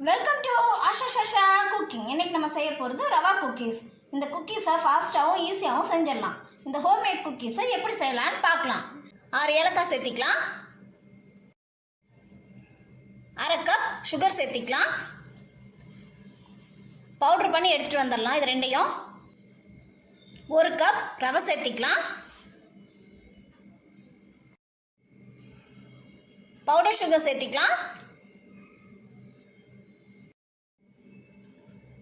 Welcome to Asha Sasha cooking. இன்னைக்கு நம்ம செய்ய போகிறது ரவா குக்கீஸ். இந்த குக்கீஸை ஃபாஸ்ட்டாகவும் ஈஸியாகவும் செஞ்சிடலாம். இந்த ஹோம்மேட் குக்கீஸை எப்படி செய்யலான்னு பார்க்கலாம். 6 ஏலக்காய் சேர்த்திக்கலாம். 1/2 கப் சுகர் சேர்த்திக்கலாம். பவுட்ரு பண்ணி எடுத்துகிட்டு வந்துடலாம். இது ரெண்டையும் 1 கப் ரவை சேர்த்திக்கலாம். பவுடர் சுகர் சேர்த்திக்கலாம்.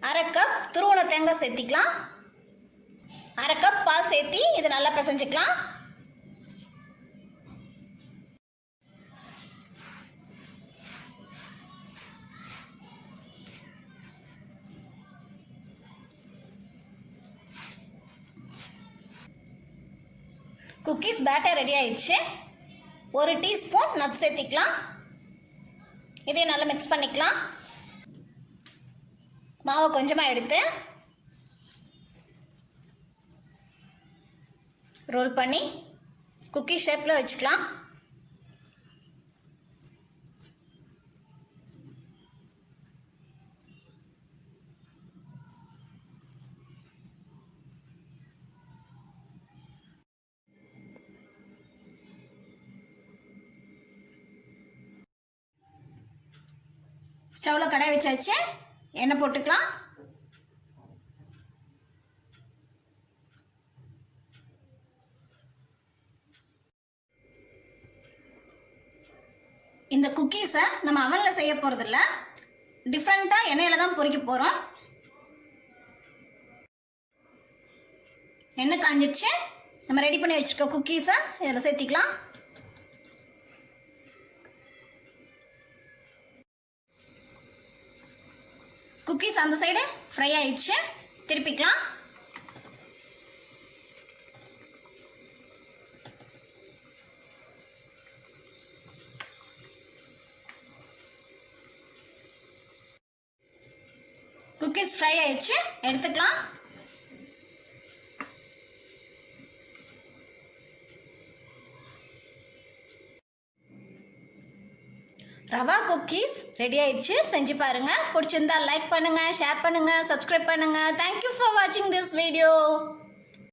1/2 கப் துருவன தேங்காய் சேர்த்திக்கலாம். 1/2 கப் பால் சேர்த்தி இது நல்லா பிசைஞ்சிக்கலாம். குக்கீஸ் பேட்டர் ரெடி ஆயிடுச்சு. 1 டீஸ்பூன் நட்ஸ் சேர்த்திக்கலாம். இதையும் நல்லா மிக்ஸ் பண்ணிக்கலாம். மாவை கொஞ்சமாக எடுத்து ரோல் பண்ணி குக்கி ஷேப்பில் வச்சுக்கலாம். ஸ்டவ்வில் கடாய் வச்சாச்சு. எண்ணெய் போட்டுக்கலாம். இந்த குக்கீஸை நம்ம அவனில் செய்ய போகிறதில்ல, டிஃப்ரெண்ட்டாக எண்ணெயில் தான் பொரிக்க போகிறோம். எண்ணெய் காஞ்சிடுச்சு. நம்ம ரெடி பண்ணி வச்சுருக்க குக்கீஸை இதில் சேர்த்திக்கலாம். குக்கீஸ் அந்த சைடு ஃப்ரை ஆயிடுச்சு. திருப்பிக்கலாம். குக்கீஸ் ஃப்ரை ஆயிடுச்சு, எடுத்துக்கலாம். ரவா குக்கீஸ் ரெடி ஆயிடுச்சு. செஞ்சு பாருங்க. பிடிச்சிருந்தா லைக் பண்ணுங்க, ஷேர் பண்ணுங்க, சப்ஸ்கிரைப் பண்ணுங்க. தேங்க்யூ ஃபார் வாட்சிங் திஸ் வீடியோ.